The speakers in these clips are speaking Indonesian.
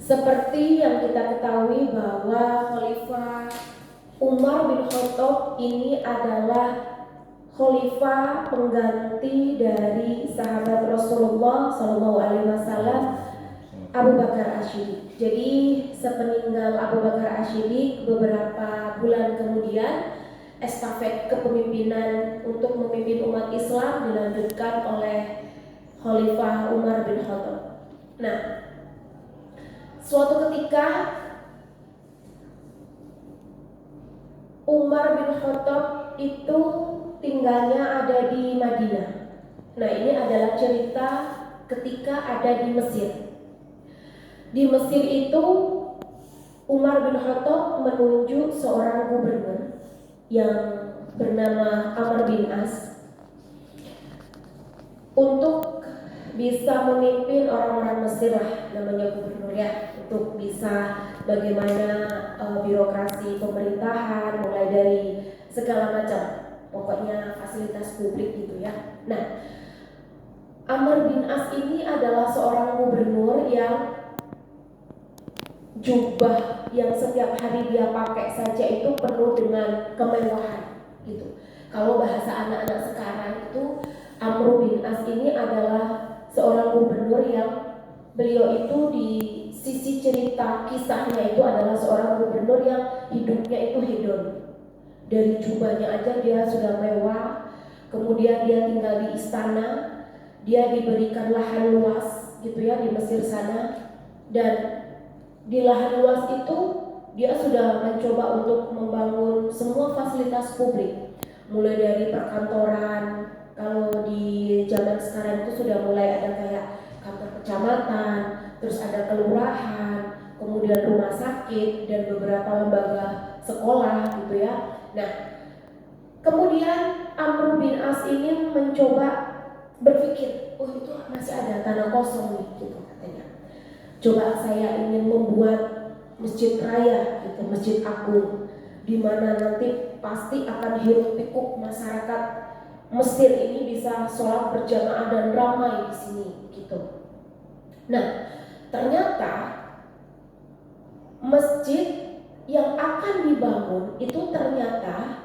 Seperti yang kita ketahui bahwa Khalifah Umar bin Khattab ini adalah khalifah pengganti dari sahabat Rasulullah SAW, Abu Bakar Ash-Shiddiq. Jadi sepeninggal Abu Bakar Ash-Shiddiq beberapa bulan kemudian, estafet kepemimpinan untuk memimpin umat Islam dilanjutkan oleh Khalifah Umar bin Khattab. Nah, suatu ketika Umar bin Khattab itu tinggalnya ada di Madinah. Nah, ini adalah cerita ketika ada di Mesir. Di Mesir itu Umar bin Khattab menunjuk seorang gubernur yang bernama Amr bin As untuk bisa memimpin orang-orang Mesir lah, namanya gubernur ya, untuk bisa bagaimana birokrasi pemerintahan mulai dari segala macam, pokoknya fasilitas publik gitu ya. Nah, Amr bin As ini adalah seorang gubernur yang jubah yang setiap hari dia pakai saja itu penuh dengan kemewahan gitu. Kalau bahasa anak-anak sekarang itu, Amr bin As ini adalah seorang gubernur yang beliau itu di sisi cerita kisahnya itu adalah seorang gubernur yang hidupnya itu hedon. Dari jubahnya aja dia sudah mewah. Kemudian dia tinggal di istana, dia diberikan lahan luas gitu ya di Mesir sana, dan di lahan luas itu dia sudah mencoba untuk membangun semua fasilitas publik, mulai dari perkantoran. Kalau di zaman sekarang itu sudah mulai ada kayak kantor kecamatan, terus ada kelurahan, kemudian rumah sakit dan beberapa lembaga sekolah gitu ya. Nah, kemudian Amr bin As ini mencoba berpikir, oh itu masih ada tanah kosong nih gitu katanya. Coba saya ingin membuat masjid raya gitu, masjid agung, di mana nanti pasti akan hiruk pikuk masyarakat Mesir ini bisa sholat berjamaah dan ramai di sini gitu. Nah, ternyata masjid yang akan dibangun itu ternyata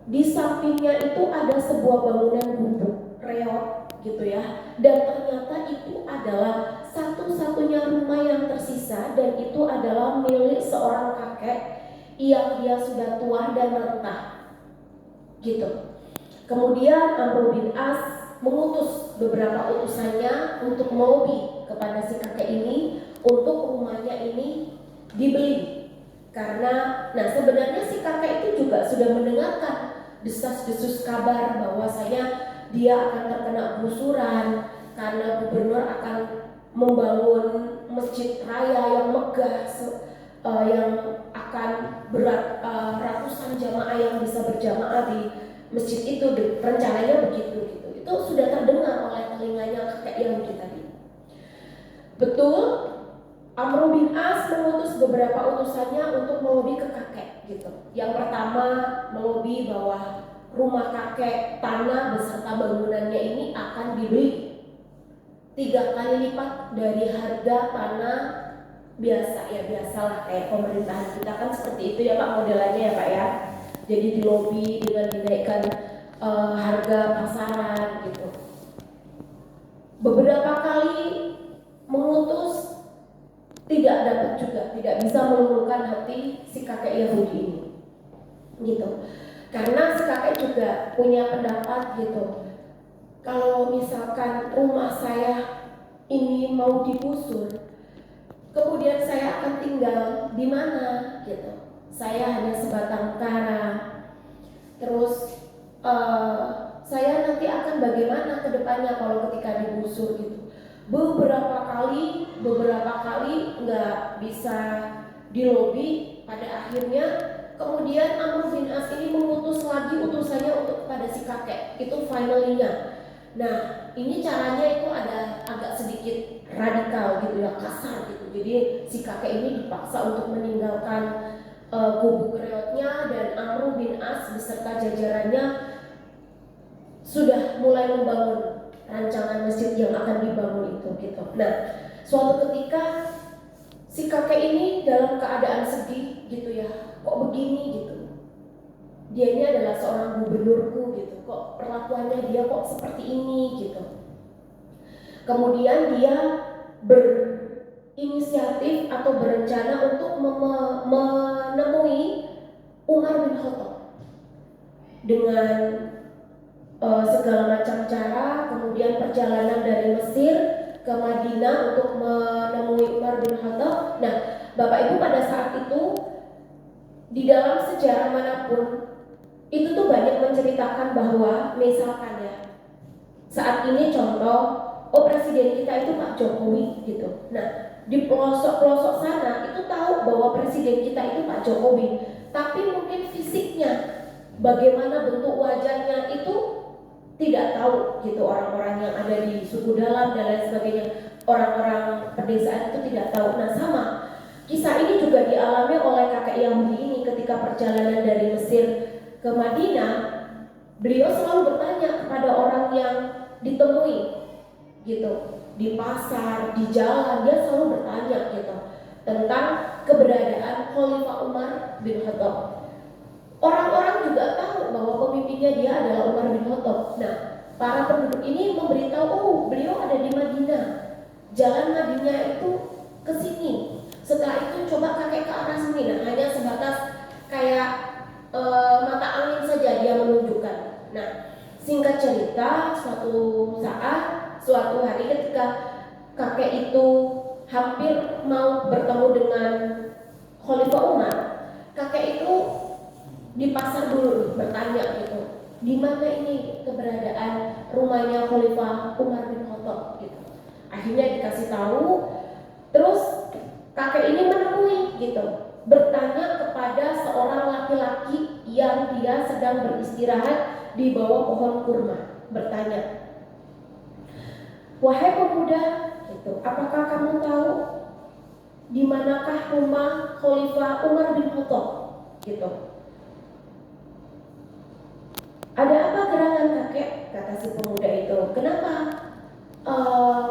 di sampingnya itu ada sebuah bangunan gubuk reot gitu ya, dan ternyata itu adalah satu-satunya rumah yang tersisa, dan itu adalah milik seorang kakek yang dia sudah tua dan rentah gitu. Kemudian Amr bin As mengutus beberapa utusannya untuk melobi kepada si kakek ini untuk rumahnya ini dibeli. Karena sebenarnya si kakek itu juga sudah mendengarkan desas-desus kabar bahwasanya dia akan terkena gusuran karena gubernur akan membangun masjid raya yang megah yang akan berat ratusan jamaah yang bisa berjamaah di masjid itu, rencananya begitu gitu. Itu sudah terdengar oleh telinganya kakek Yahudi tadi. Betul, Amr bin As mengutus beberapa utusannya untuk melobi ke kakek gitu. Yang pertama melobi bahwa rumah kakek, tanah beserta bangunannya ini akan dibeli 3 kali lipat dari harga tanah biasa ya, biasalah kayak pemerintahan kita kan seperti itu ya Pak modelannya ya Pak ya. Jadi dilobi dengan dinaikkan harga pasaran gitu. Beberapa kali mengutus, tidak dapat juga, tidak bisa meluluhkan hati si kakek Yahudi ini gitu. Karena si kakek juga punya pendapat gitu, kalau misalkan rumah saya ini mau digusur, kemudian saya akan tinggal di mana gitu. Saya hanya sebatang kara, terus saya nanti akan bagaimana ke depannya kalau ketika digusur gitu. Beberapa kali nggak bisa dilobi. Pada akhirnya kemudian Amr bin As ini mengutus lagi utusannya untuk kepada si kakek, itu finalnya. Nah, ini caranya itu ada agak sedikit radikal gitu ya, kasar gitu. Jadi si kakek ini dipaksa untuk meninggalkan gubuk reotnya, dan Amr bin As beserta jajarannya sudah mulai membangun rancangan masjid yang akan dibangun itu gitu. Nah, Suatu ketika si kakek ini dalam keadaan sedih gitu ya, kok begini gitu. Dia ini adalah seorang gubernurku gitu, kok perlakuannya dia kok seperti ini gitu. Kemudian dia berinisiatif atau berencana untuk menemui Umar bin Khattab dengan segala macam cara. Kemudian perjalanan dari Mesir ke Madinah untuk menemui Umar bin Khattab. Nah, Bapak Ibu, pada saat itu di dalam sejarah manapun itu tuh banyak menceritakan bahwa misalkan ya, saat ini contoh, oh presiden kita itu Pak Jokowi gitu. Nah, di pelosok-pelosok sana itu tahu bahwa presiden kita itu Pak Jokowi, tapi mungkin fisiknya, bagaimana bentuk wajahnya itu tidak tahu gitu. Orang-orang yang ada di suku dalam dan lain sebagainya, orang-orang pedesaan itu tidak tahu. Nah, sama kisah ini juga dialami oleh kakek Yahudi ini ketika perjalanan dari Mesir ke Madinah. Beliau selalu bertanya kepada orang yang ditemui gitu, di pasar, di jalan, dia selalu bertanya gitu tentang keberadaan Khalifah Umar bin Khattab. Orang-orang juga tahu bahwa pemimpinnya dia adalah Umar bin Khattab. Nah, para penduduk ini memberitahu, oh beliau ada di Madinah, jalan Madinah itu ke sini. Setelah itu coba kakek ke arah sini. Nah, hanya sebatas kayak mata angin saja dia menunjukkan. Nah, singkat cerita, suatu hari ketika kakek itu hampir mau bertemu dengan Khalifah Umar, kakek itu di pasar dulu bertanya gitu, di mana ini keberadaan rumahnya Khalifah Umar bin Khattab gitu. Akhirnya dikasih tahu, terus kakek ini menemui gitu, bertanya kepada seorang laki-laki yang dia sedang beristirahat di bawah pohon kurma. Bertanya, wahai pemuda, gitu, apakah kamu tahu di manakah rumah Khalifah Umar bin Khattab? Gitu. Ada apa gerangan kakek? Kata si pemuda itu. Kenapa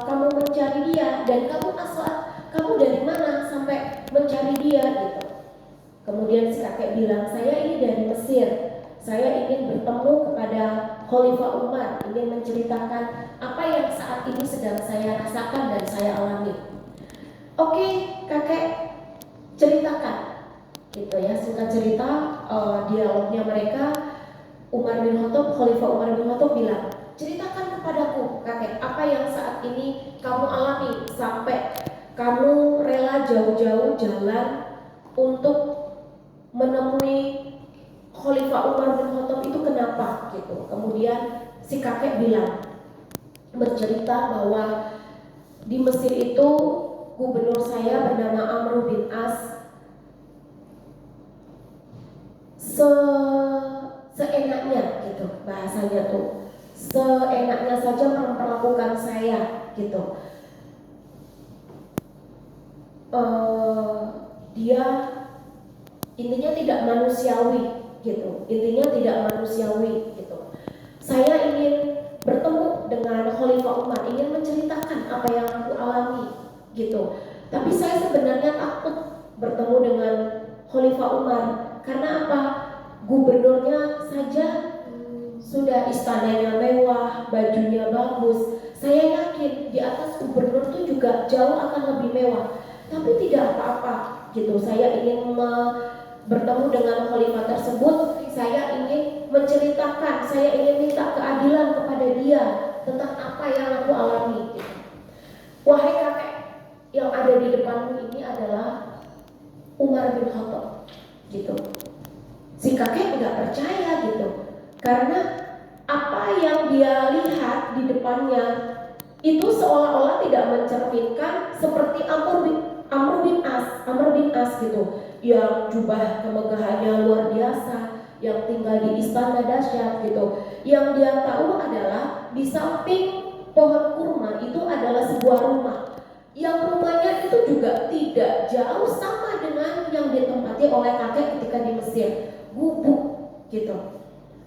kamu mencari dia? Dan kamu dari mana sampai mencari dia? Gitu. Kemudian si kakek bilang, saya ini dari Mesir. Saya ingin bertemu kepada Khalifah Umar, ingin menceritakan apa yang saat ini sedang saya rasakan dan saya alami. Oke, kakek, ceritakan. Gitu ya, singkat cerita, dialognya mereka, Khalifah Umar bin Khattab bilang, ceritakan kepadaku, kakek, apa yang saat ini kamu alami sampai kamu rela jauh-jauh jalan untuk menemui Khalifah Umar bin Khattab itu kenapa gitu. Kemudian si kakek bilang, bercerita bahwa di Mesir itu gubernur saya bernama Amr bin As seenaknya gitu, bahasanya tuh seenaknya saja memperlakukan saya gitu. Dia intinya tidak manusiawi gitu, Saya ingin bertemu dengan Khalifah Umar, ingin menceritakan apa yang aku alami gitu. Tapi saya sebenarnya takut bertemu dengan Khalifah Umar. Karena apa? Gubernurnya saja sudah istananya mewah, bajunya bagus. Saya yakin di atas gubernur itu juga jauh akan lebih mewah. Tapi tidak apa-apa gitu. Saya ingin bertemu dengan khalifah tersebut. Saya ingin menceritakan, saya ingin minta keadilan kepada dia tentang apa yang aku alami gitu. Wahai kakek, yang ada di depanmu ini adalah Umar bin Khattab gitu. Si kakek tidak percaya gitu, karena apa yang dia lihat di depannya itu seolah-olah tidak mencerminkan seperti Amr bin As gitu, yang jubah kemegahannya luar biasa, yang tinggal di istana dahsyat gitu. Yang dia tahu adalah di samping pohon kurma itu adalah sebuah rumah, yang rumahnya itu juga tidak jauh sama dengan yang ditempati oleh kakek ketika di Mesir, gubuk gitu.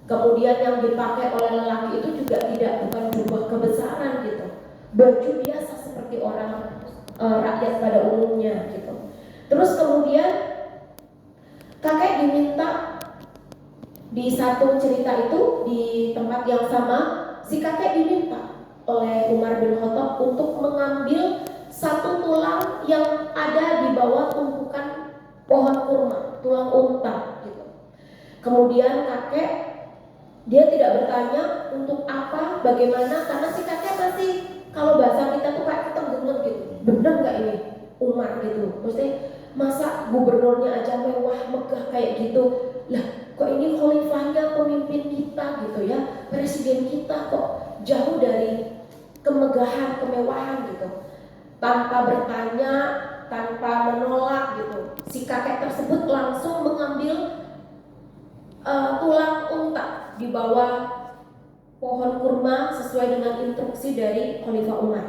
Kemudian yang dipakai oleh lelaki itu juga bukan jubah kebesaran gitu, baju biasa seperti orang rakyat pada umumnya gitu. Terus kemudian kakek diminta di satu cerita itu di tempat yang sama, si kakek diminta oleh Umar bin Khattab untuk mengambil satu tulang yang ada di bawah tumpukan pohon kurma, tulang unta gitu. Kemudian kakek dia tidak bertanya untuk apa, bagaimana, karena si kakek masih, kalau bahasa kita tuh kayak ketenggelam gitu. Bener nggak ini Umar gitu? Maksudnya masa gubernurnya aja mewah megah kayak gitu, lah kok ini khalifahnya, pemimpin kita gitu ya, presiden kita kok jauh dari kemegahan, kemewahan gitu. Tanpa bertanya, tanpa menolak gitu, si kakek tersebut langsung mengambil tulang unta di bawah pohon kurma sesuai dengan instruksi dari Khalifah Umar.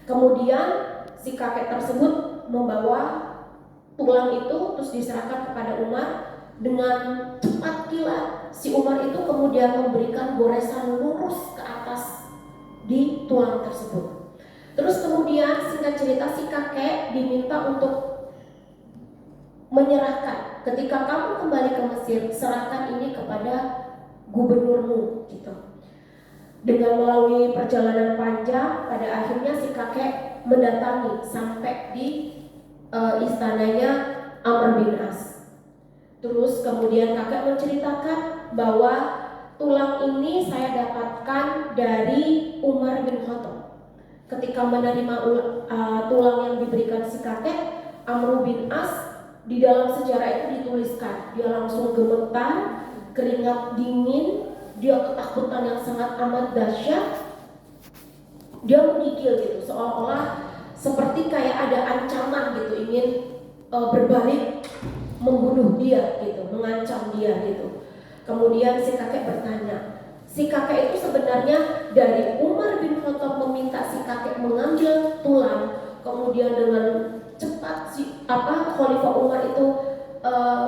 Kemudian si kakek tersebut membawa tulang itu terus diserahkan kepada Umar. Dengan cepat kilat si Umar itu kemudian memberikan goresan lurus ke atas di tulang tersebut. Terus kemudian singkat cerita si kakek diminta untuk menyerahkan, ketika kamu kembali ke Mesir, serahkan ini kepada gubernurmu gitu. Dengan melalui perjalanan panjang, pada akhirnya si kakek mendatangi sampai di istananya Amr bin As. Terus kemudian kakek menceritakan bahwa tulang ini saya dapatkan dari Umar bin Khattab. Ketika menerima tulang yang diberikan si kakek, Amr bin As, di dalam sejarah itu dituliskan dia langsung gemetar, keringat dingin, dia ketakutan yang sangat amat dahsyat. Dia menggigil gitu, seolah-olah seperti kayak ada ancaman gitu, ingin berbalik membunuh dia gitu, mengancam dia gitu. Kemudian si kakek bertanya, si kakek itu sebenarnya dari Umar bin Khattab meminta si kakek mengambil tulang, kemudian dengan cepat Khalifah Umar itu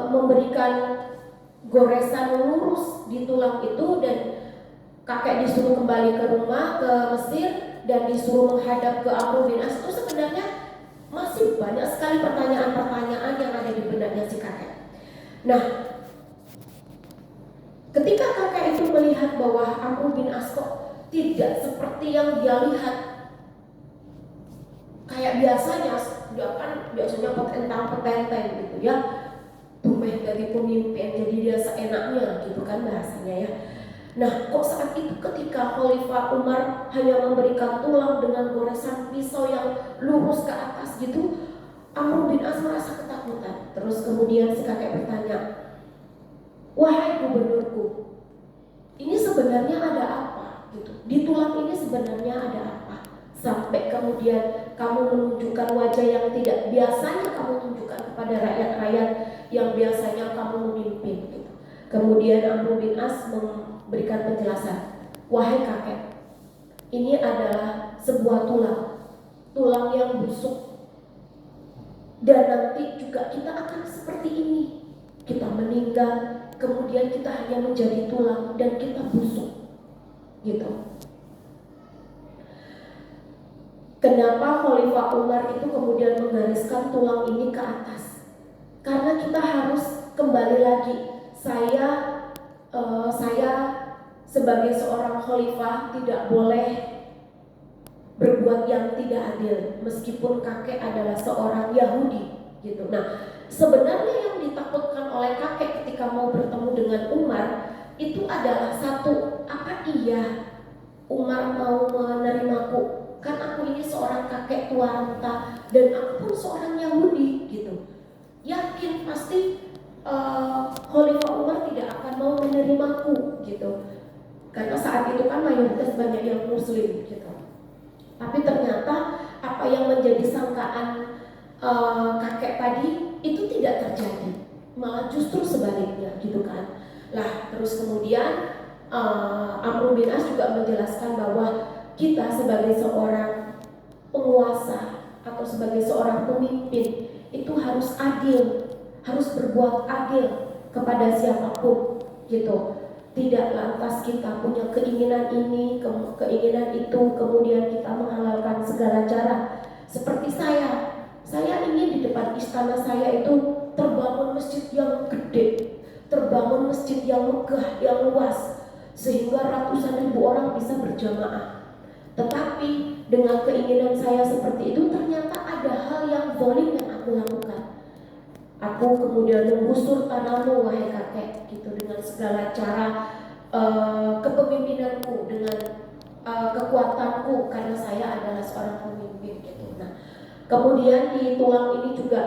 memberikan goresan lurus di tulang itu, dan kakek disuruh kembali ke rumah ke Mesir dan disuruh menghadap ke Amr bin As. Itu sebenarnya masih banyak sekali pertanyaan-pertanyaan yang ada di benaknya si kakek. Nah, ketika kakek itu melihat bahwa Amr bin As kok tidak seperti yang dia lihat, kayak biasanya, dia kan biasanya petentang-petenteng gitu ya, tumeh dari pemimpin jadi dia seenaknya gitu kan bahasanya ya. Nah, kok saat itu ketika Khalifah Umar hanya memberikan tulang dengan goresan pisau yang lurus ke atas gitu, Amr bin As merasa ketakutan. Terus kemudian si kakek bertanya, wahai gubernurku, ini sebenarnya ada apa gitu? Di tulang ini sebenarnya ada apa? Sampai kemudian kamu menunjukkan wajah yang tidak biasanya kamu tunjukkan kepada rakyat-rakyat yang biasanya kamu memimpin gitu. Kemudian Amr bin As memberikan penjelasan, wahai kakek, ini adalah sebuah tulang yang busuk, dan nanti juga kita akan seperti ini. Kita meninggal, kemudian kita hanya menjadi tulang dan kita busuk gitu. Kenapa Khalifah Umar itu kemudian menggariskan tulang ini ke atas? Karena kita harus kembali lagi. Saya sebagai seorang khalifah tidak boleh berbuat yang tidak adil, meskipun kakek adalah seorang Yahudi gitu. Nah, sebenarnya yang ditakutkan oleh kakek ketika mau bertemu dengan Umar itu adalah satu, apa iya Umar mau menerimaku? Kan aku ini seorang kakek tua renta dan aku pun seorang Yahudi gitu. Yakin pasti Khalifah Umar tidak akan mau menerimaku gitu. Karena saat itu kan mayoritas banyak yang Muslim gitu. Tapi ternyata apa yang menjadi sangkaan kakek tadi itu tidak terjadi, malah justru sebaliknya gitu kan. Lah terus kemudian Amr bin As juga menjelaskan bahwa kita sebagai seorang penguasa atau sebagai seorang pemimpin itu harus adil, harus berbuat adil kepada siapapun gitu. Tidak lantas kita punya keinginan ini, keinginan itu, kemudian kita menghalalkan segala cara Seperti saya ingin di depan istana saya itu terbangun masjid yang gede, terbangun masjid yang megah, yang luas, sehingga ratusan ribu orang bisa berjamaah. Tetapi dengan keinginan saya seperti itu, ternyata ada hal yang zalim yang aku lakukan. Aku kemudian menggusur tanahmu wahai kakek, gitu, dengan segala cara kepemimpinanku, dengan kekuatanku, karena saya adalah seorang pemimpin, gitu. Nah, kemudian di tulang ini juga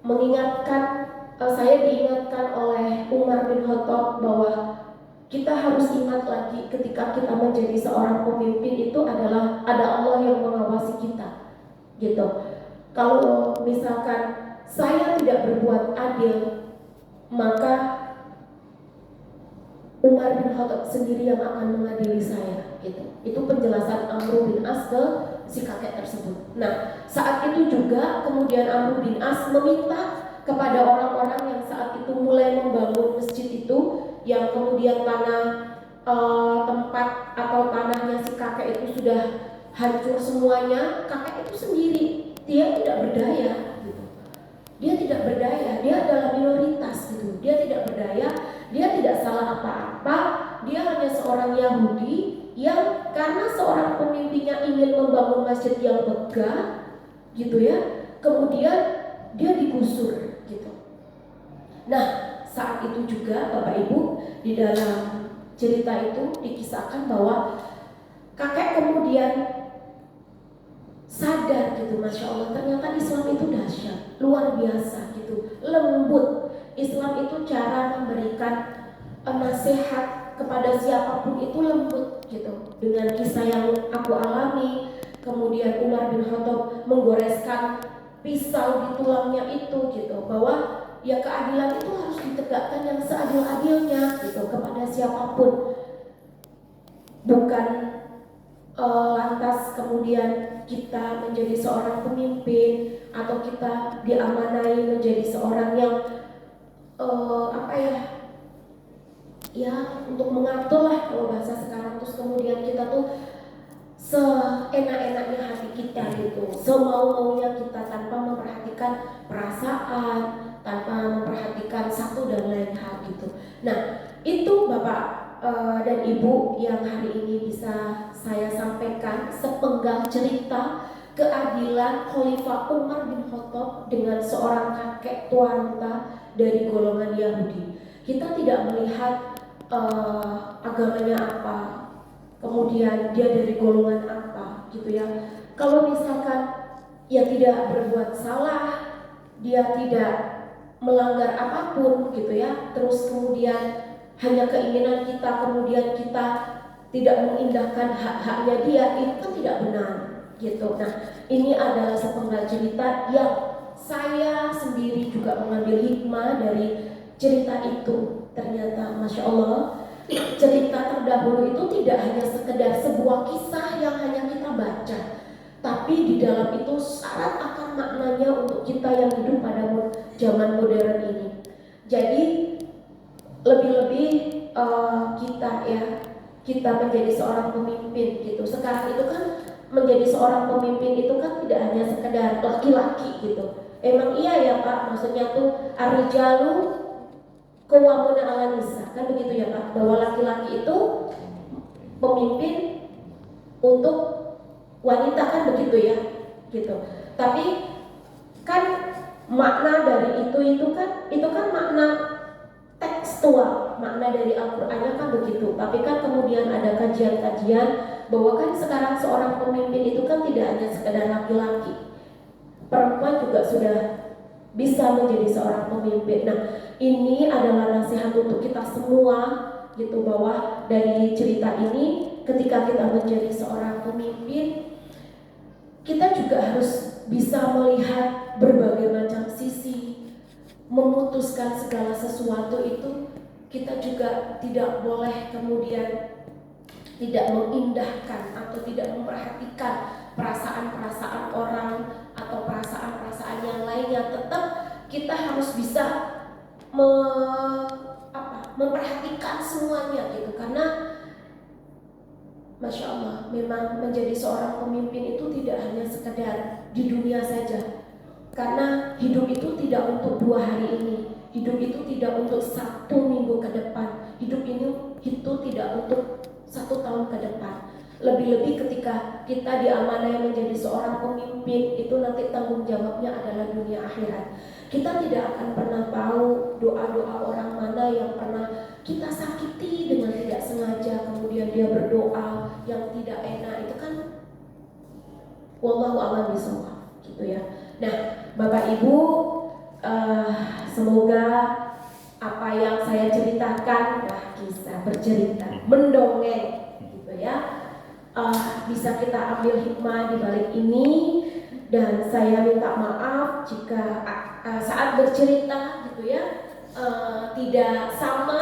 mengingatkan, saya diingatkan oleh Umar bin Khattab bahwa kita harus ingat lagi ketika kita menjadi seorang pemimpin itu adalah ada Allah yang mengawasi kita, gitu. Kalau misalkan saya tidak berbuat adil, maka Umar bin Khattab sendiri yang akan mengadili saya, gitu. Itu penjelasan Amr bin As ke si kakek tersebut. Nah, saat itu juga kemudian Amr bin As meminta kepada orang-orang yang saat itu mulai membangun masjid itu, yang kemudian tempat atau tanahnya si kakek itu sudah hancur semuanya. Kakek itu sendiri, dia tidak berdaya, gitu. Dia tidak berdaya, dia adalah minoritas, gitu. Dia tidak berdaya, dia tidak salah apa-apa. Dia hanya seorang Yahudi yang karena seorang pemimpinnya ingin membangun masjid yang megah, gitu ya, kemudian dia digusur, gitu. Nah, saat itu juga Bapak Ibu, di dalam cerita itu dikisahkan bahwa kakek kemudian sadar, gitu, Masya Allah, ternyata Islam itu dahsyat, luar biasa, gitu, lembut. Islam itu cara memberikan nasihat kepada siapapun itu lembut, gitu. Dengan kisah yang aku alami, kemudian Umar bin Khattab menggoreskan pisau di tulangnya itu, gitu, bahwa ya keadilan itu harus ditegakkan yang seadil-adilnya, gitu, kepada siapapun. Bukan lantas kemudian kita menjadi seorang pemimpin atau kita diamanai menjadi seorang yang untuk mengatur lah kalau bahasa sekarang, terus kemudian kita tuh seenak-enaknya hati kita, gitu, semau-maunya kita, tanpa memperhatikan perasaan, tanpa memperhatikan satu dan lain hal, gitu. Nah, itu Bapak dan Ibu yang hari ini bisa saya sampaikan sepenggal cerita keadilan Khalifah Umar bin Khattab dengan seorang kakek wanita dari golongan Yahudi. Kita tidak melihat agamanya apa, kemudian dia dari golongan apa, gitu ya. Kalau misalkan ia tidak berbuat salah, dia tidak melanggar apapun, gitu ya, terus kemudian hanya keinginan kita, kemudian kita tidak mengindahkan hak-haknya dia, itu kan tidak benar, gitu. Nah, ini adalah sepenggal cerita yang saya sendiri juga mengambil hikmah dari cerita itu. Ternyata Masya Allah, cerita terdahulu itu tidak hanya sekedar sebuah kisah yang hanya kita baca, tapi di dalam itu syarat akan maknanya untuk kita yang hidup pada zaman modern ini. Jadi lebih-lebih kita menjadi seorang pemimpin, gitu. Sekarang itu kan menjadi seorang pemimpin itu kan tidak hanya sekedar laki-laki, gitu. Emang iya ya Pak, maksudnya tuh ar-rijalu qawwamuna 'alan nisa, kan begitu ya Pak, bahwa laki-laki itu pemimpin untuk wanita, kan begitu ya, gitu. Tapi kan makna dari itu kan makna tekstual, makna dari Al-Qur'annya kan begitu. Tapi kan kemudian ada kajian-kajian bahwa kan sekarang seorang pemimpin itu kan tidak hanya sekedar laki-laki, perempuan juga sudah bisa menjadi seorang pemimpin. Nah, ini adalah nasihat untuk kita semua, gitu, bahwa dari cerita ini ketika kita menjadi seorang pemimpin, kita juga harus bisa melihat berbagai macam sisi, memutuskan segala sesuatu itu. Kita juga tidak boleh kemudian tidak mengindahkan atau tidak memperhatikan perasaan-perasaan orang atau perasaan-perasaan yang lainnya. Tetap kita harus bisa memperhatikan semuanya, gitu. Karena Masya Allah, memang menjadi seorang pemimpin itu tidak hanya sekedar di dunia saja. Karena hidup itu tidak untuk 2 hari ini, hidup itu tidak untuk 1 minggu ke depan, hidup ini itu tidak untuk 1 tahun ke depan. Lebih-lebih ketika kita diamanai menjadi seorang pemimpin, itu nanti tanggung jawabnya adalah dunia akhirat. Kita tidak akan pernah tahu doa-doa orang mana yang pernah kita sakiti dengan tidak sengaja, kemudian dia berdoa yang tidak enak, itu kan wallahu a'lam bishawab gitu ya. Nah, Bapak Ibu, semoga apa yang saya ceritakan, kisah bercerita, mendongeng gitu ya, bisa kita ambil hikmah di balik ini. Dan saya minta maaf jika saat bercerita gitu ya tidak sama